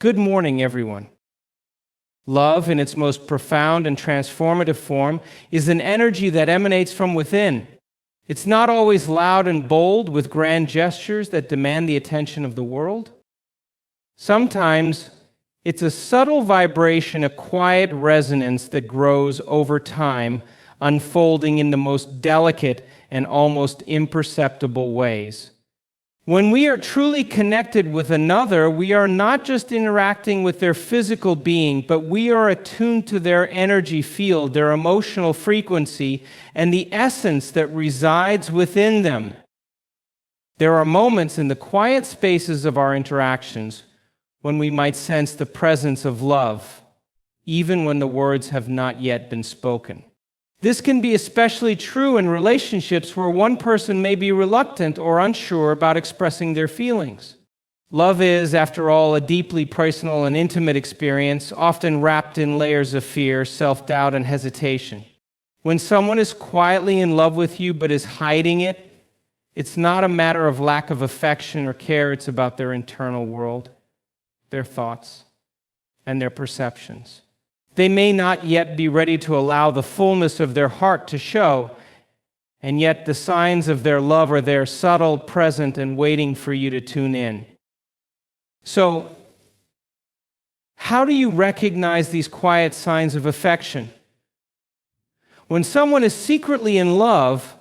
Good morning, everyone. Love, in its most profound and transformative form, is an energy that emanates from within. It's not always loud and bold with grand gestures that demand the attention of the world. Sometimes it's a subtle vibration, a quiet resonance that grows over time, unfolding in the most delicate and almost imperceptible ways. When we are truly connected with another, we are not just interacting with their physical being, but we are attuned to their energy field, their emotional frequency, and the essence that resides within them. There are moments in the quiet spaces of our interactions when we might sense the presence of love, even when the words have not yet been spoken. This can be especially true in relationships where one person may be reluctant or unsure about expressing their feelings. Love is, after all, a deeply personal and intimate experience, often wrapped in layers of fear, self-doubt, and hesitation. When someone is quietly in love with you but is hiding it, it's not a matter of lack of affection or care, it's about their internal world, their thoughts, and their perceptions. They may not yet be ready to allow the fullness of their heart to show, and yet the signs of their love are there, subtle, present, and waiting for you to tune in. So, how do you recognize these quiet signs of affection? When someone is secretly in love,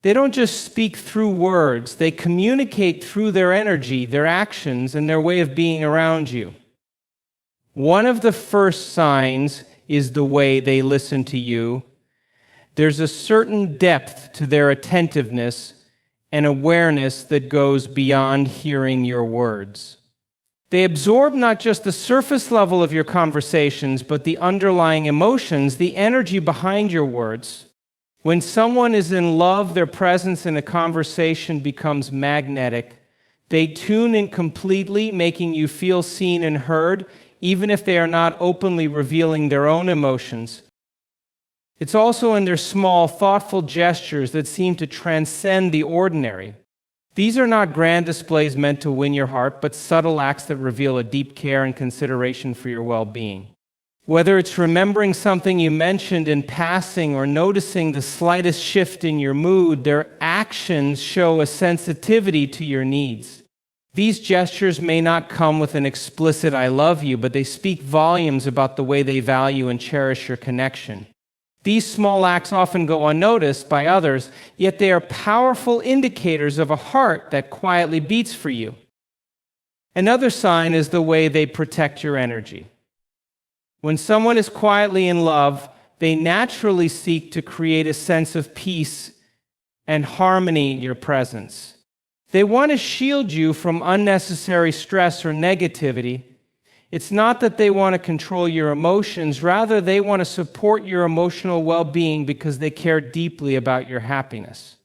they don't just speak through words, they communicate through their energy, their actions, and their way of being around you. One of the first signs is the way they listen to you. There's a certain depth to their attentiveness and awareness that goes beyond hearing your words. They absorb not just the surface level of your conversations, but the underlying emotions, the energy behind your words. When someone is in love, their presence in a conversation becomes magnetic. They tune in completely, making you feel seen and heard, even if they are not openly revealing their own emotions. It's also in their small, thoughtful gestures that seem to transcend the ordinary. These are not grand displays meant to win your heart, but subtle acts that reveal a deep care and consideration for your well-being. Whether it's remembering something you mentioned in passing or noticing the slightest shift in your mood, their actions show a sensitivity to your needs. These gestures may not come with an explicit "I love you," but they speak volumes about the way they value and cherish your connection. These small acts often go unnoticed by others, yet they are powerful indicators of a heart that quietly beats for you. Another sign is the way they protect your energy. When someone is quietly in love, they naturally seek to create a sense of peace and harmony in your presence. They want to shield you from unnecessary stress or negativity. It's not that they want to control your emotions, rather they want to support your emotional well-being because they care deeply about your happiness.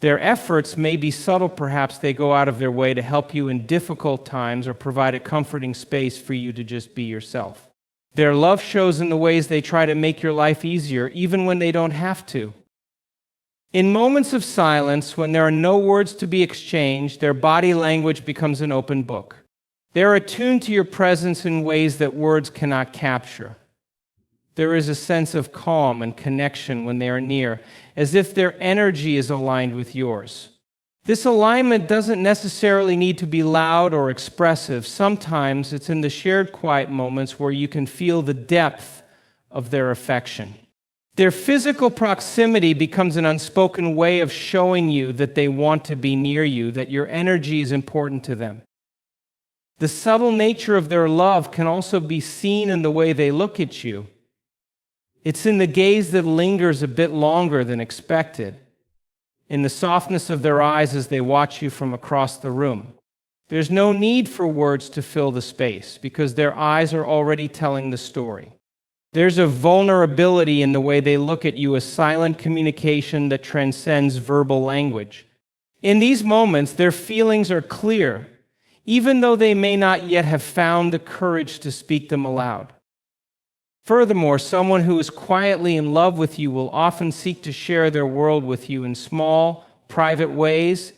Their efforts may be subtle, perhaps they go out of their way to help you in difficult times or provide a comforting space for you to just be yourself. Their love shows in the ways they try to make your life easier, even when they don't have to. In moments of silence, when there are no words to be exchanged, their body language becomes an open book. They're attuned to your presence in ways that words cannot capture. There is a sense of calm and connection when they are near, as if their energy is aligned with yours. This alignment doesn't necessarily need to be loud or expressive. Sometimes it's in the shared quiet moments where you can feel the depth of their affection. Their physical proximity becomes an unspoken way of showing you that they want to be near you, that your energy is important to them. The subtle nature of their love can also be seen in the way they look at you. It's in the gaze that lingers a bit longer than expected, in the softness of their eyes as they watch you from across the room. There's no need for words to fill the space because their eyes are already telling the story. There's a vulnerability in the way they look at you, a silent communication that transcends verbal language. In these moments, their feelings are clear, even though they may not yet have found the courage to speak them aloud. Furthermore, someone who is quietly in love with you will often seek to share their world with you in small, private ways.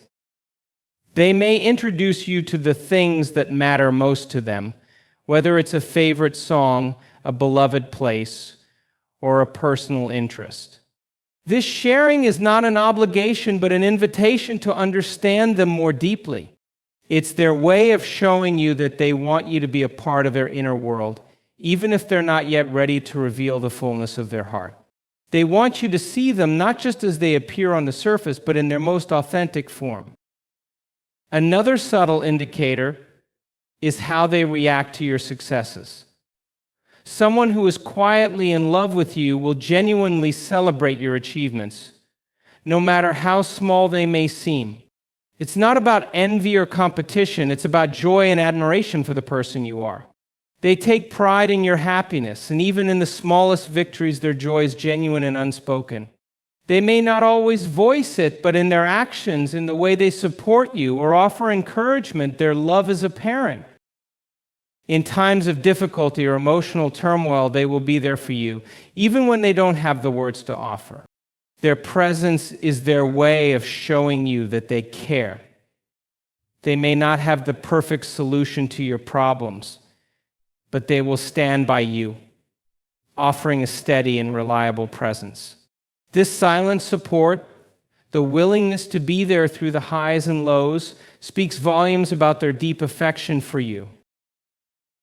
They may introduce you to the things that matter most to them, whether it's a favorite song, a beloved place, or a personal interest. This sharing is not an obligation, but an invitation to understand them more deeply. It's their way of showing you that they want you to be a part of their inner world, even if they're not yet ready to reveal the fullness of their heart. They want you to see them not just as they appear on the surface, but in their most authentic form. Another subtle indicator is how they react to your successes. Someone who is quietly in love with you will genuinely celebrate your achievements, no matter how small they may seem. It's not about envy or competition, it's about joy and admiration for the person you are. They take pride in your happiness, and even in the smallest victories, their joy is genuine and unspoken. They may not always voice it, but in their actions, in the way they support you or offer encouragement, their love is apparent. In times of difficulty or emotional turmoil, they will be there for you, even when they don't have the words to offer. Their presence is their way of showing you that they care. They may not have the perfect solution to your problems, but they will stand by you, offering a steady and reliable presence. This silent support, the willingness to be there through the highs and lows, speaks volumes about their deep affection for you.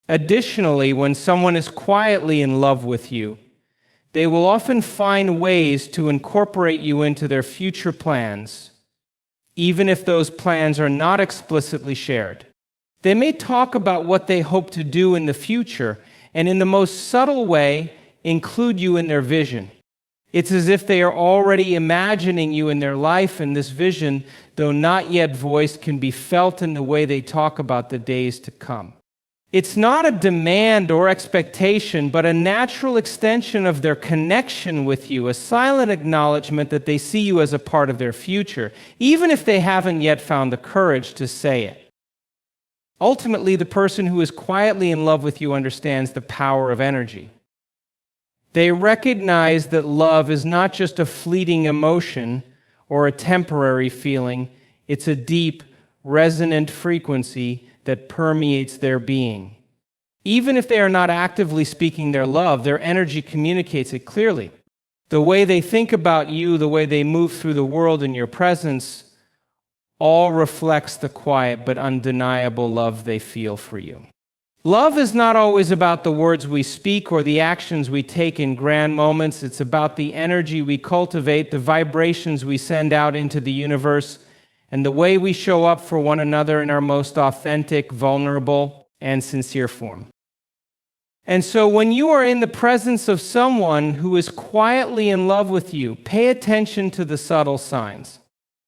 Additionally, when someone is quietly in love with you, they will often find ways to incorporate you into their future plans, even if those plans are not explicitly shared. They may talk about what they hope to do in the future, and in the most subtle way, include you in their vision. It's as if they are already imagining you in their life, and this vision, though not yet voiced, can be felt in the way they talk about the days to come. It's not a demand or expectation, but a natural extension of their connection with you, a silent acknowledgement that they see you as a part of their future, even if they haven't yet found the courage to say it. Ultimately, the person who is quietly in love with you understands the power of energy. They recognize that love is not just a fleeting emotion or a temporary feeling, it's a deep, resonant frequency that permeates their being. Even if they are not actively speaking their love, their energy communicates it clearly. The way they think about you, the way they move through the world in your presence, all reflects the quiet but undeniable love they feel for you. Love is not always about the words we speak or the actions we take in grand moments. It's about the energy we cultivate, the vibrations we send out into the universe, and the way we show up for one another in our most authentic, vulnerable, and sincere form. And so when you are in the presence of someone who is quietly in love with you, pay attention to the subtle signs.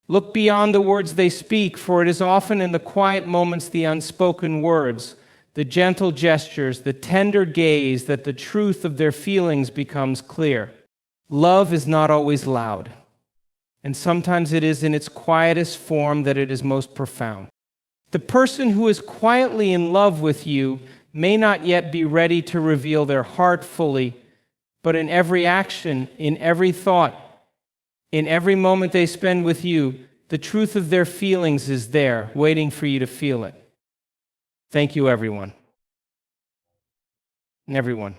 Look beyond the words they speak, for it is often in the quiet moments, the unspoken words, the gentle gestures, the tender gaze, that the truth of their feelings becomes clear. Love is not always loud. And sometimes it is in its quietest form that it is most profound. The person who is quietly in love with you may not yet be ready to reveal their heart fully, but in every action, in every thought, in every moment they spend with you, the truth of their feelings is there, waiting for you to feel it. Thank you, everyone. And everyone.